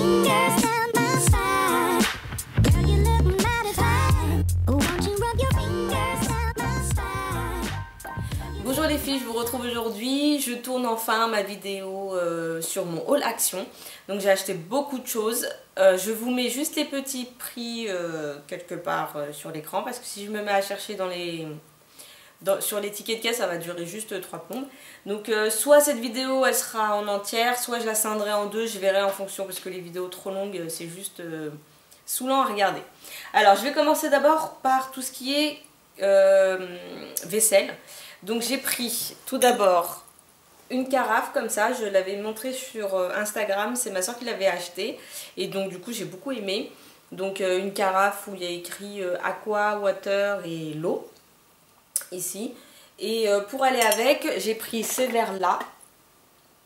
fingers down my spine. Girl, you look mighty fine. Won't you rub your fingers down my spine? Bonjour les filles, je vous retrouve aujourd'hui. Je tourne enfin ma vidéo sur mon haul action. Donc j'ai acheté beaucoup de choses. Je vous mets juste les petits prix quelque part sur l'écran parce que si je me mets à chercher sur les tickets de caisse, ça va durer juste 3 plombes. Donc soit cette vidéo elle sera en entière, soit je la scinderai en deux, je verrai en fonction parce que les vidéos trop longues c'est juste saoulant à regarder. Alors je vais commencer d'abord par tout ce qui est vaisselle. Donc j'ai pris tout d'abord une carafe comme ça, je l'avais montré sur Instagram, c'est ma soeur qui l'avait acheté et donc du coup j'ai beaucoup aimé. Donc une carafe où il y a écrit aqua, water et l'eau ici. Et pour aller avec, j'ai pris ces verres là,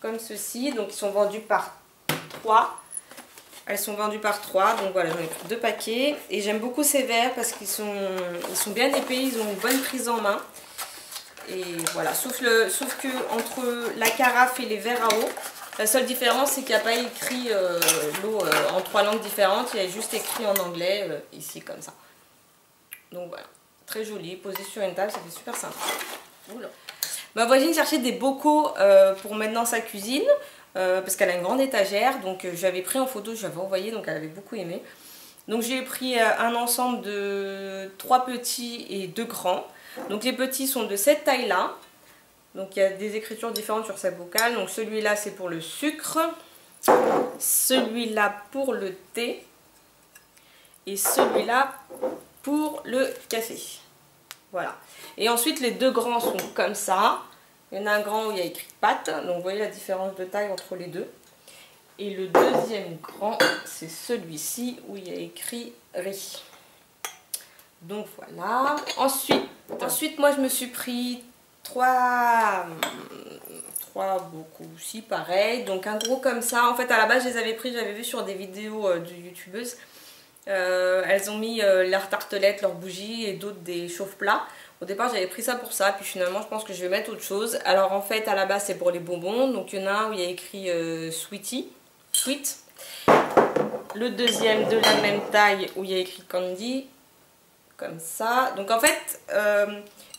comme ceci, donc ils sont vendus par 3. Elles sont vendues par 3, donc voilà, j'en ai pris 2 paquets. Et j'aime beaucoup ces verres parce qu'ils sont bien épais, ils ont une bonne prise en main. Et voilà, sauf que entre la carafe et les verres à eau, la seule différence c'est qu'il n'y a pas écrit l'eau en 3 langues différentes, il y a juste écrit en anglais ici comme ça. Donc voilà, très joli, posé sur une table, ça fait super sympa. Oula. Ma voisine cherchait des bocaux pour mettre dans sa cuisine parce qu'elle a une grande étagère, donc j'avais pris en photo, je l'avais envoyé, donc elle avait beaucoup aimé. Donc j'ai pris un ensemble de 3 petits et 2 grands. Donc les petits sont de cette taille là, donc il y a des écritures différentes sur sa bocale. Donc celui-là c'est pour le sucre, celui-là pour le thé et celui-là pour le café. Voilà. Et ensuite les 2 grands sont comme ça. Il y en a un grand où il y a écrit pâte, donc vous voyez la différence de taille entre les deux. Et le deuxième grand c'est celui-ci où il y a écrit riz. Donc voilà. Ensuite moi je me suis pris 3 beaucoup aussi pareil. Donc un gros comme ça. En fait à la base je les avais pris, j'avais vu sur des vidéos de youtubeuses. Elles ont mis leurs tartelettes, leurs bougies et d'autres des chauffe-plats. Au départ j'avais pris ça pour ça, puis finalement je pense que je vais mettre autre chose. Alors en fait à la base c'est pour les bonbons. Donc il y en a un où il y a écrit Sweet. Le deuxième de la même taille où il y a écrit Candy. Comme ça. Donc en fait,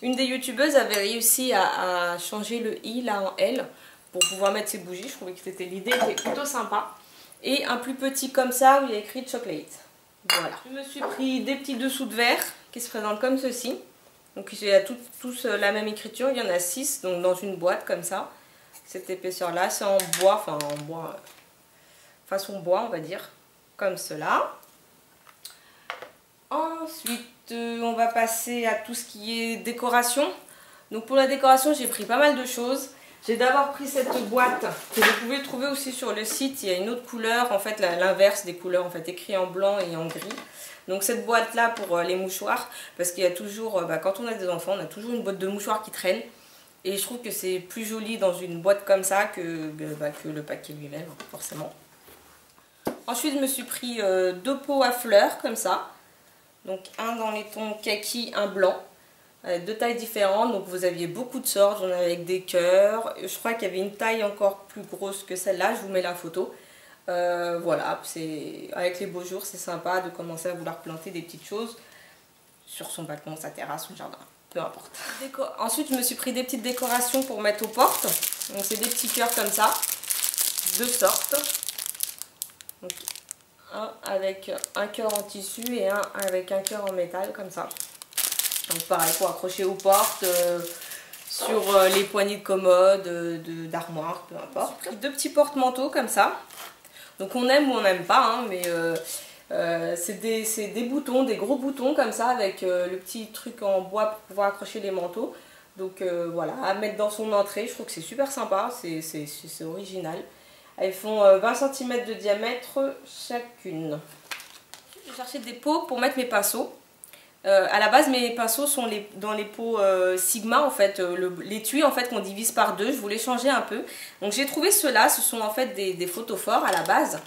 une des youtubeuses avait réussi à changer le i là en L pour pouvoir mettre ses bougies. Je trouvais que c'était l'idée était plutôt sympa. Et un plus petit comme ça où il y a écrit chocolate. Voilà. Je me suis pris des petits dessous de verre qui se présentent comme ceci. Donc il y a tous la même écriture. Il y en a 6 donc dans une boîte comme ça. Cette épaisseur là, c'est en bois, enfin en bois, façon bois on va dire, comme cela. Ensuite, on va passer à tout ce qui est décoration. Donc pour la décoration, j'ai pris pas mal de choses. J'ai d'abord pris cette boîte que vous pouvez trouver aussi sur le site. Il y a une autre couleur, en fait l'inverse des couleurs, en fait écrit en blanc et en gris. Donc cette boîte là pour les mouchoirs, parce qu'il y a toujours, quand on a des enfants, on a toujours une boîte de mouchoirs qui traîne. Et je trouve que c'est plus joli dans une boîte comme ça que le paquet lui-même, forcément. Ensuite, je me suis pris 2 pots à fleurs comme ça. Donc un dans les tons kaki, un blanc, 2 tailles différentes, donc vous aviez beaucoup de sortes, j'en avais avec des cœurs, je crois qu'il y avait une taille encore plus grosse que celle-là, je vous mets la photo. Voilà, avec les beaux jours c'est sympa de commencer à vouloir planter des petites choses sur son balcon, sa terrasse, son jardin, peu importe. Ensuite je me suis pris des petites décorations pour mettre aux portes, donc c'est des petits cœurs comme ça, 2 sortes. Donc, un avec un cœur en tissu et un avec un cœur en métal comme ça. Donc pareil pour accrocher aux portes, sur les poignées de commode, d'armoire, peu importe. J'ai pris 2 petits porte-manteaux comme ça. Donc on aime ou on n'aime pas, hein, mais c'est des boutons, des gros boutons comme ça avec le petit truc en bois pour pouvoir accrocher les manteaux. Donc voilà, à mettre dans son entrée, je trouve que c'est super sympa, c'est original. Elles font 20 cm de diamètre chacune. J'ai cherché des pots pour mettre mes pinceaux. À la base mes pinceaux sont dans les pots Sigma en fait, l'étui en fait qu'on divise par 2, je voulais changer un peu. Donc j'ai trouvé ceux-là, ce sont en fait des photophores à la base.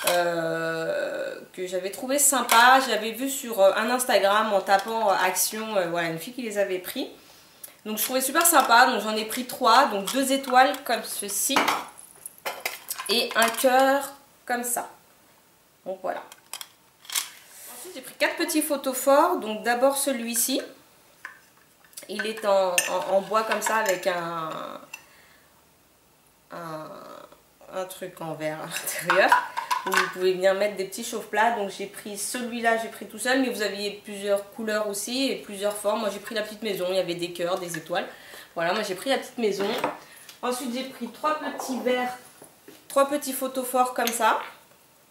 Que j'avais trouvé sympa, j'avais vu sur un Instagram en tapant Action, voilà une fille qui les avait pris. Donc je trouvais super sympa, donc j'en ai pris 3, donc 2 étoiles comme ceci. Et un cœur comme ça. Donc voilà. Ensuite j'ai pris 4 petits photophores. Donc d'abord celui-ci. Il est en bois comme ça avec un truc en verre à l'intérieur. Vous pouvez venir mettre des petits chauffe-plats. Donc j'ai pris celui-là, j'ai pris tout seul. Mais vous aviez plusieurs couleurs aussi et plusieurs formes. Moi j'ai pris la petite maison. Il y avait des cœurs, des étoiles. Voilà, moi j'ai pris la petite maison. Ensuite j'ai pris 3 petits verres, 3 petits photophores comme ça.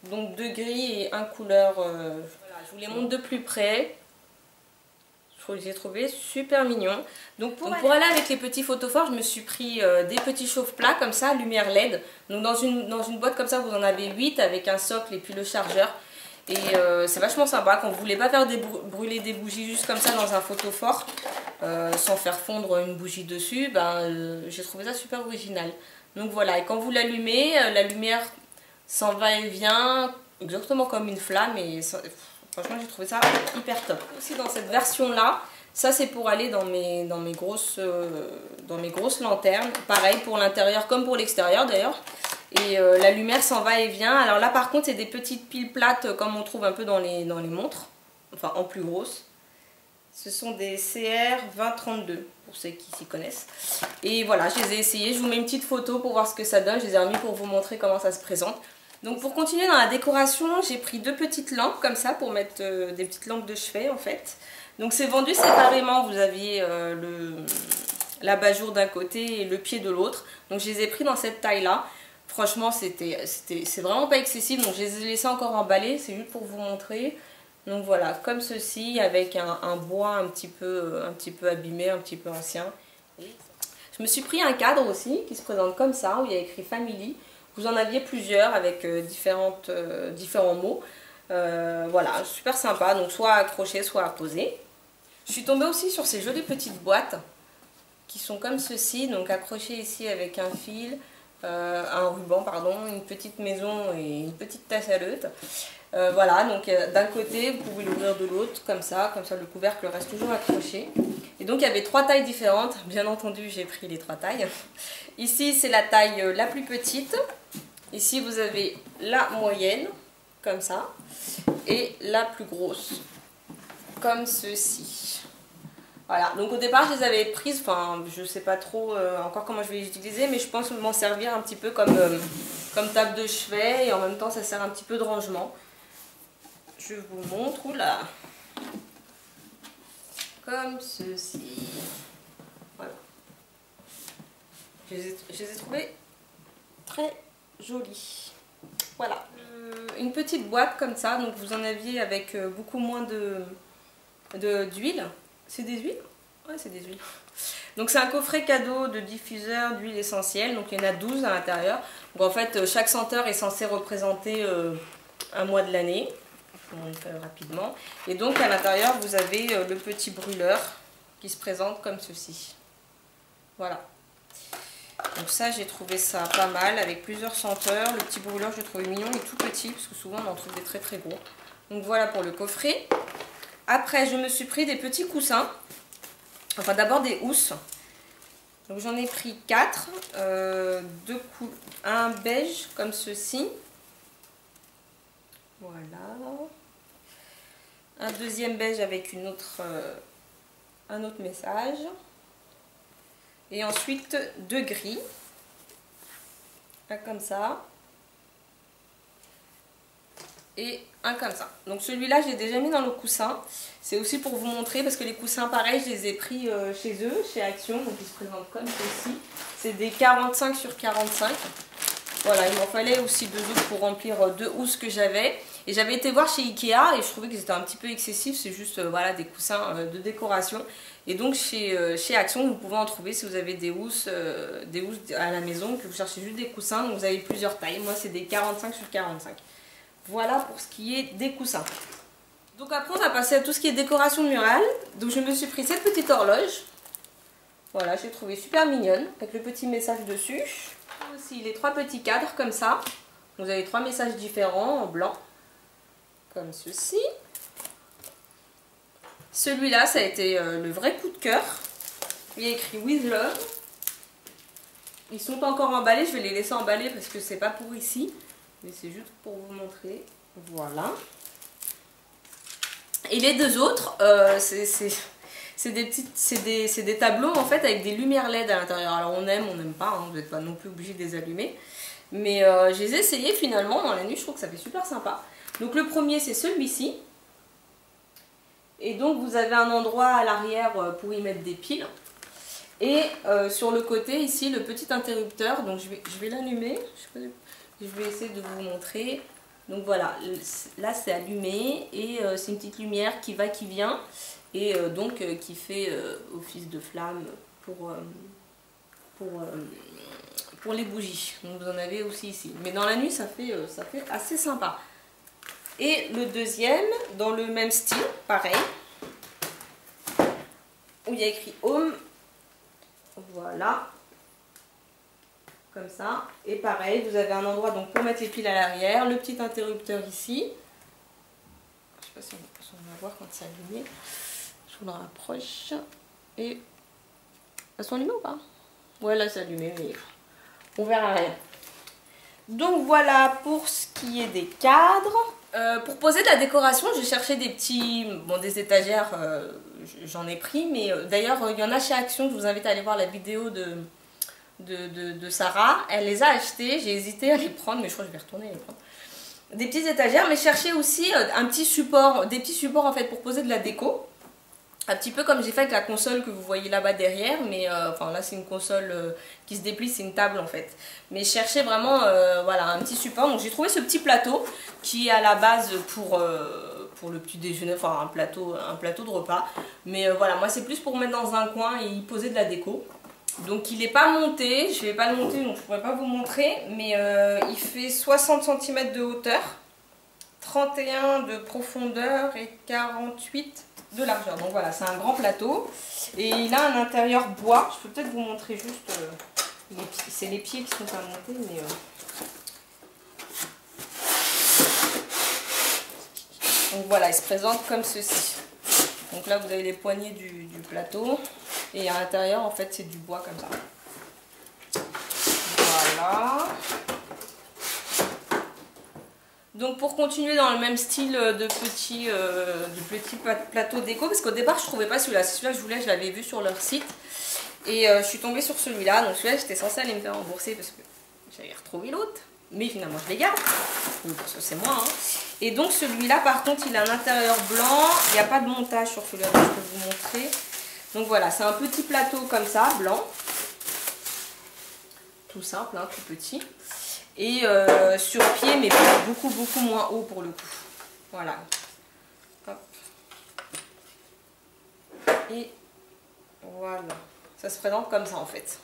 Donc 2 gris et 1 couleur. Voilà, je vous les montre de plus près. J'ai trouvé super mignon. Donc pour aller avec les petits photophores, je me suis pris des petits chauffe-plats comme ça, lumière LED. Donc dans une boîte comme ça, vous en avez 8 avec un socle et puis le chargeur. Et c'est vachement sympa. Quand vous voulez pas faire brûler des bougies juste comme ça dans un photophore, sans faire fondre une bougie dessus, j'ai trouvé ça super original. Donc voilà, et quand vous l'allumez, la lumière s'en va et vient, exactement comme une flamme. Et ça, franchement, j'ai trouvé ça hyper top. Aussi dans cette version-là, ça c'est pour aller dans mes grosses lanternes. Pareil pour l'intérieur comme pour l'extérieur d'ailleurs. Et la lumière s'en va et vient. Alors là par contre, c'est des petites piles plates comme on trouve un peu dans les montres. Enfin en plus grosse. Ce sont des CR 2032 pour ceux qui s'y connaissent. Et voilà, je les ai essayés. Je vous mets une petite photo pour voir ce que ça donne. Je les ai remis pour vous montrer comment ça se présente. Donc pour continuer dans la décoration, j'ai pris 2 petites lampes comme ça pour mettre des petites lampes de chevet en fait. Donc c'est vendu séparément, vous aviez l'abat-jour d'un côté et le pied de l'autre. Donc je les ai pris dans cette taille là. Franchement c'est vraiment pas excessif, donc je les ai laissés encore emballer, c'est juste pour vous montrer. Donc voilà, comme ceci avec un bois un petit peu abîmé, un petit peu ancien. Je me suis pris un cadre aussi qui se présente comme ça où il y a écrit Family. Vous en aviez plusieurs avec différents mots. Voilà, super sympa. Donc soit accroché, soit à poser. Je suis tombée aussi sur ces jolies petites boîtes qui sont comme ceci. Donc accrochées ici avec un fil, un ruban, pardon, une petite maison et une petite tasse à l'eutre. Voilà, donc d'un côté, vous pouvez l'ouvrir de l'autre, comme ça le couvercle reste toujours accroché. Et donc il y avait 3 tailles différentes. Bien entendu, j'ai pris les 3 tailles. Ici, c'est la taille la plus petite. Ici, vous avez la moyenne, comme ça, et la plus grosse, comme ceci. Voilà, donc au départ, je les avais prises, enfin, je sais pas trop encore comment je vais les utiliser, mais je pense m'en servir un petit peu comme table de chevet, et en même temps, ça sert un petit peu de rangement. Je vous montre, oula, comme ceci. Voilà. Je les ai trouvées très jolies. Voilà. Une petite boîte comme ça, donc vous en aviez avec beaucoup moins d'huile. C'est des huiles? Ouais, c'est des huiles. Donc c'est un coffret cadeau de diffuseur d'huile essentielle, donc il y en a 12 à l'intérieur. Donc en fait, chaque senteur est censé représenter un mois de l'année. Je vous montre rapidement. Et donc à l'intérieur, vous avez le petit brûleur qui se présente comme ceci. Voilà. Donc ça, j'ai trouvé ça pas mal avec plusieurs senteurs. Le petit brûleur, je le trouvais mignon et tout petit parce que souvent on en trouve des très très gros. Donc voilà pour le coffret. Après, je me suis pris des petits coussins. Enfin d'abord des housses. Donc j'en ai pris 4. Un beige comme ceci. Voilà. Un deuxième beige avec un autre message. Et ensuite 2 gris. Un comme ça. Et un comme ça. Donc celui-là, je l'ai déjà mis dans le coussin. C'est aussi pour vous montrer, parce que les coussins, pareil, je les ai pris chez eux, chez Action. Donc ils se présentent comme ceci. C'est des 45 sur 45. Voilà, il m'en fallait aussi 2 autres pour remplir 2 housses que j'avais. Et j'avais été voir chez Ikea et je trouvais que c'était un petit peu excessif. C'est juste voilà, des coussins de décoration. Et donc chez Action, vous pouvez en trouver si vous avez des housses à la maison, que vous cherchez juste des coussins. Donc vous avez plusieurs tailles. Moi, c'est des 45 sur 45. Voilà pour ce qui est des coussins. Donc après, on va passer à tout ce qui est décoration murale. Donc je me suis pris cette petite horloge. Voilà, je l'ai trouvée super mignonne, avec le petit message dessus. Aussi les 3 petits cadres comme ça. Vous avez 3 messages différents en blanc. Comme ceci. Celui-là, ça a été le vrai coup de cœur. Il y a écrit With Love. Ils sont pas encore emballés, je vais les laisser emballer parce que c'est pas pour ici. Mais c'est juste pour vous montrer. Voilà. Et les deux autres, c'est des tableaux en fait avec des lumières LED à l'intérieur. Alors on aime, on n'aime pas, hein, vous n'êtes pas non plus obligé de les allumer. Mais je les ai essayés finalement dans la nuit, je trouve que ça fait super sympa. Donc le premier c'est celui-ci. Et donc vous avez un endroit à l'arrière pour y mettre des piles. Et sur le côté ici le petit interrupteur, donc je vais l'allumer, je vais essayer de vous montrer. Donc voilà, là c'est allumé et c'est une petite lumière qui va, qui vient et donc qui fait office de flamme pour les bougies. Donc vous en avez aussi ici. Mais dans la nuit ça fait assez sympa. Et le deuxième, dans le même style, pareil, où il y a écrit Home. Voilà. Comme ça. Et pareil, vous avez un endroit donc pour mettre les piles à l'arrière, le petit interrupteur ici. Je sais pas si on va voir quand c'est allumé. Je vous le rapproche. Et elles sont allumées ou pas? Ouais, là c'est allumé, mais on verra rien. Donc voilà pour ce qui est des cadres. Pour poser de la décoration, j'ai cherché des petits, des étagères, j'en ai pris, mais d'ailleurs il y en a chez Action, je vous invite à aller voir la vidéo de Sarah. Elle les a achetées, j'ai hésité à les prendre, mais je crois que je vais retourner les prendre. Des petites étagères, mais chercher aussi un petit support, des petits supports en fait pour poser de la déco. Un petit peu comme j'ai fait avec la console que vous voyez là-bas derrière, mais enfin là c'est une console qui se déplie, c'est une table en fait. Mais je cherchais vraiment voilà, un petit support, donc j'ai trouvé ce petit plateau qui est à la base pour le petit déjeuner, enfin un plateau de repas. Mais voilà, moi c'est plus pour mettre dans un coin et y poser de la déco. Donc il n'est pas monté, je ne vais pas le monter donc je ne pourrais pas vous montrer, mais il fait 60 cm de hauteur, 31 de profondeur et 48 de largeur. Donc voilà, c'est un grand plateau et il a un intérieur bois. Je peux peut-être vous montrer juste c'est les pieds qui sont à monter, mais donc voilà, il se présente comme ceci. Donc là vous avez les poignées du plateau et à l'intérieur en fait c'est du bois comme ça. Voilà. Donc pour continuer dans le même style de petit plateau déco, parce qu'au départ je trouvais pas celui-là, celui-là je voulais, je l'avais vu sur leur site et je suis tombée sur celui-là, donc celui-là j'étais censée aller me faire rembourser parce que j'avais retrouvé l'autre, mais finalement je les garde, parce que c'est moi. Hein. Et donc celui-là par contre il a un intérieur blanc, il n'y a pas de montage sur celui-là, donc je peux vous montrer. Donc voilà, c'est un petit plateau comme ça, blanc, tout simple, hein, tout petit. Et sur pied, mais beaucoup moins haut pour le coup. Voilà. Hop. Et voilà. Ça se présente comme ça en fait.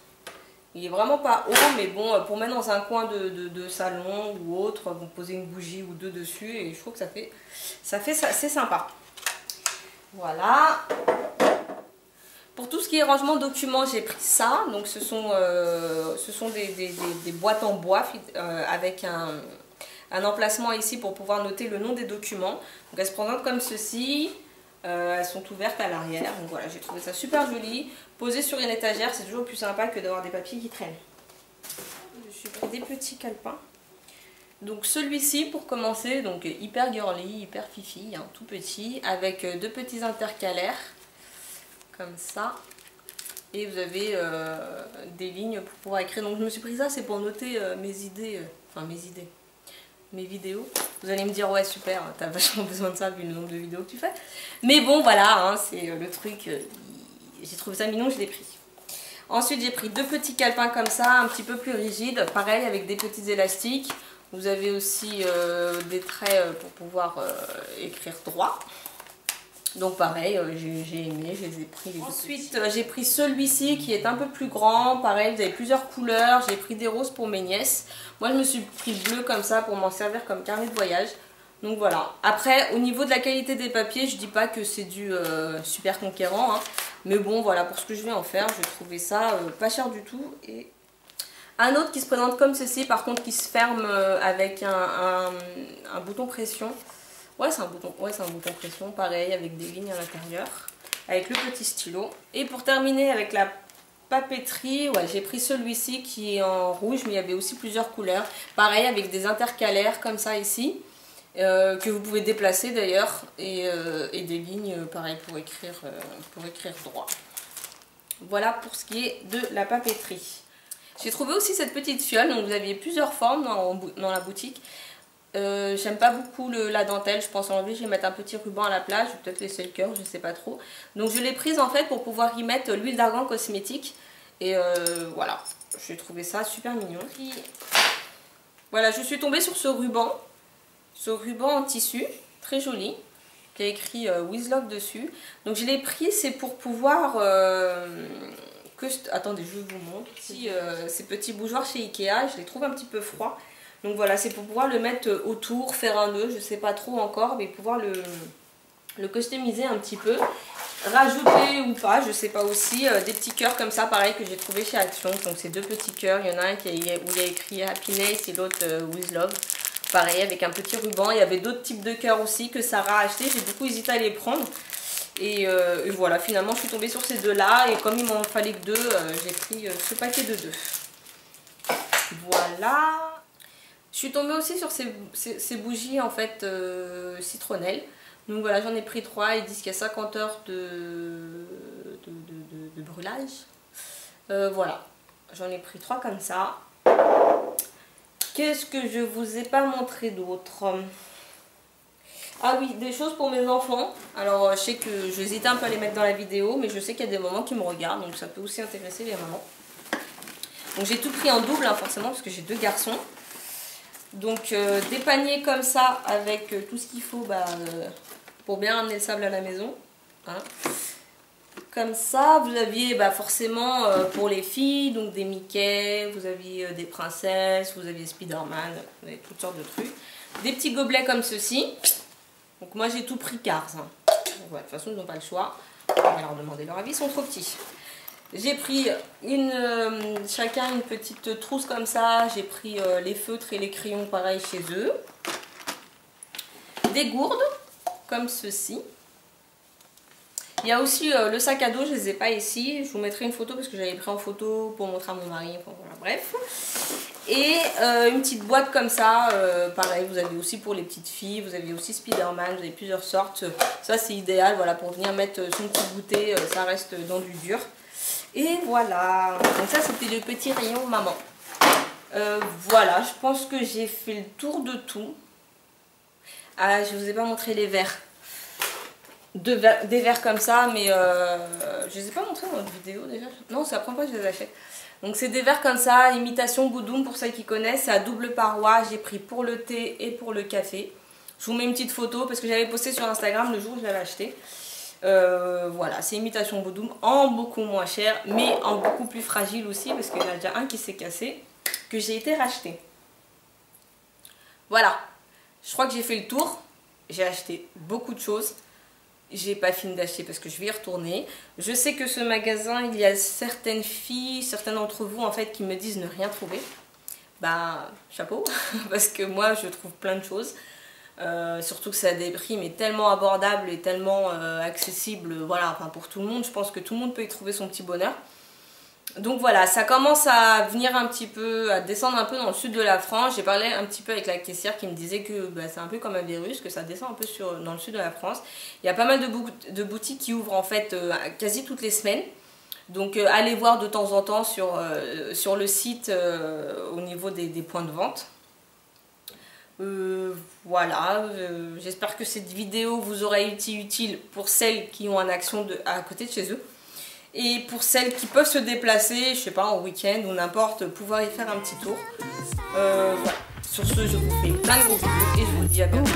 Il est vraiment pas haut, mais bon, pour mettre dans un coin de salon ou autre, vous posez une bougie ou deux dessus et je trouve que ça fait assez sympa. Voilà. Pour tout ce qui est rangement de documents, j'ai pris ça. Donc ce sont des boîtes en bois avec un emplacement ici pour pouvoir noter le nom des documents. Donc elles se présentent comme ceci. Elles sont ouvertes à l'arrière. Donc voilà, j'ai trouvé ça super joli. Posé sur une étagère, c'est toujours plus sympa que d'avoir des papiers qui traînent. Je suis pris des petits calepins. Donc celui-ci pour commencer, donc hyper girly, hyper fifi, hein, tout petit, avec deux petits intercalaires. Comme ça, et vous avez des lignes pour pouvoir écrire. Donc je me suis pris ça, c'est pour noter mes idées, mes vidéos. Vous allez me dire ouais super, t'as vachement besoin de ça vu le nombre de vidéos que tu fais, mais bon voilà, hein, c'est le truc, j'ai trouvé ça mignon, je l'ai pris. Ensuite j'ai pris deux petits calepins comme ça, un petit peu plus rigides, pareil avec des petits élastiques. Vous avez aussi des traits pour pouvoir écrire droit. Donc pareil, j'ai aimé, je les ai pris. Ensuite, j'ai pris celui-ci qui est un peu plus grand. Pareil, vous avez plusieurs couleurs. J'ai pris des roses pour mes nièces. Moi, je me suis pris le bleu comme ça pour m'en servir comme carnet de voyage. Donc voilà. Après, au niveau de la qualité des papiers, je dis pas que c'est du super conquérant. Hein. Mais bon, voilà, pour ce que je vais en faire, j'ai trouvé ça pas cher du tout. Et un autre qui se présente comme ceci, par contre, qui se ferme avec un bouton pression. Ouais, c'est un bouton pareil, avec des lignes à l'intérieur, avec le petit stylo. Et pour terminer avec la papeterie, ouais, j'ai pris celui-ci qui est en rouge, mais il y avait aussi plusieurs couleurs. Pareil, avec des intercalaires comme ça ici, que vous pouvez déplacer d'ailleurs, et des lignes, pareil, pour écrire droit. Voilà pour ce qui est de la papeterie. J'ai trouvé aussi cette petite fiole, donc vous aviez plusieurs formes dans la boutique. J'aime pas beaucoup la dentelle, je pense enlever, je vais mettre un petit ruban à la place, je vais peut-être laisser le cœur, je sais pas trop. Donc je l'ai prise en fait pour pouvoir y mettre l'huile d'argan cosmétique. Et voilà, j'ai trouvé ça super mignon. Puis, voilà, je suis tombée sur ce ruban en tissu, très joli, qui a écrit With Love dessus. Donc je l'ai pris, c'est pour pouvoir... attendez, je vous montre. Ces petits bougeoirs chez Ikea, je les trouve un petit peu froids. Donc voilà, c'est pour pouvoir le mettre autour, faire un nœud, je sais pas trop encore, mais pouvoir le customiser un petit peu. Rajouter ou pas, je sais pas aussi, des petits cœurs comme ça, pareil, que j'ai trouvé chez Action. Donc c'est deux petits cœurs, il y en a un où il y a écrit Happiness et l'autre With Love. Pareil, avec un petit ruban. Il y avait d'autres types de cœurs aussi que Sarah a acheté, j'ai beaucoup hésité à les prendre. Et voilà, finalement je suis tombée sur ces deux-là, et comme il m'en fallait que deux, j'ai pris ce paquet de deux. Voilà. Je suis tombée aussi sur ces bougies en fait citronnelles. Donc voilà, j'en ai pris 3, ils disent qu'il y a 50 heures de brûlage. Voilà, j'en ai pris 3 comme ça. Qu'est-ce que je vous ai pas montré d'autre? Ah oui, des choses pour mes enfants. Alors je sais que j'hésitais un peu à les mettre dans la vidéo, mais je sais qu'il y a des mamans qui me regardent, donc ça peut aussi intéresser les mamans. Donc j'ai tout pris en double, hein, forcément, parce que j'ai 2 garçons. Donc des paniers comme ça avec tout ce qu'il faut pour bien ramener le sable à la maison. Hein. Comme ça, vous aviez forcément pour les filles, donc des Mickey, vous aviez des princesses, vous aviez Spider-Man, vous avez toutes sortes de trucs. Des petits gobelets comme ceci. Donc moi j'ai tout pris Cars. Hein. Donc, ouais, de toute façon ils n'ont pas le choix. On va leur demander leur avis, ils sont trop petits. J'ai pris chacun une petite trousse comme ça. J'ai pris les feutres et les crayons pareil chez eux. Des gourdes comme ceci. Il y a aussi le sac à dos, je ne les ai pas ici. Je vous mettrai une photo parce que j'avais pris en photo pour montrer à mon mari. Enfin, voilà, bref. Et une petite boîte comme ça. Pareil, vous avez aussi pour les petites filles. Vous avez aussi Spider-Man. Vous avez plusieurs sortes. Ça c'est idéal, voilà, pour venir mettre son petit goûter. Ça reste dans du dur. Et voilà, donc ça c'était le petit rayon maman. Voilà, je pense que j'ai fait le tour de tout. Ah, je vous ai pas montré les verres. Des verres comme ça, mais je les ai pas montrés dans votre vidéo déjà. Non, c'est la première fois que je les achète. Donc c'est des verres comme ça, imitation Boudoum pour celles qui connaissent. C'est à double paroi, j'ai pris pour le thé et pour le café. Je vous mets une petite photo parce que j'avais posté sur Instagram le jour où je l'avais acheté. Voilà, c'est imitation Boudoum en beaucoup moins cher, mais en beaucoup plus fragile aussi, parce qu'il y en a déjà un qui s'est cassé, que j'ai été racheté. Voilà, je crois que j'ai fait le tour. J'ai acheté beaucoup de choses. J'ai pas fini d'acheter parce que je vais y retourner. Je sais que ce magasin, il y a certaines filles, certains d'entre vous en fait, qui me disent ne rien trouver. Bah, chapeau, parce que moi je trouve plein de choses. Surtout que c'est à des prix mais tellement abordables et tellement accessibles, voilà, enfin pour tout le monde. Je pense que tout le monde peut y trouver son petit bonheur. Donc voilà, ça commence à venir un petit peu, à descendre un peu dans le sud de la France. J'ai parlé un petit peu avec la caissière qui me disait que c'est un peu comme un virus, que ça descend un peu dans le sud de la France. Il y a pas mal de boutiques qui ouvrent en fait quasi toutes les semaines. Donc allez voir de temps en temps sur le site au niveau des points de vente. Voilà, j'espère que cette vidéo vous aura été utile pour celles qui ont un Action à côté de chez eux. Et pour celles qui peuvent se déplacer, je sais pas, en week-end ou n'importe, pouvoir y faire un petit tour. Voilà. Sur ce, je vous fais plein de gros bisous et je vous dis à bientôt.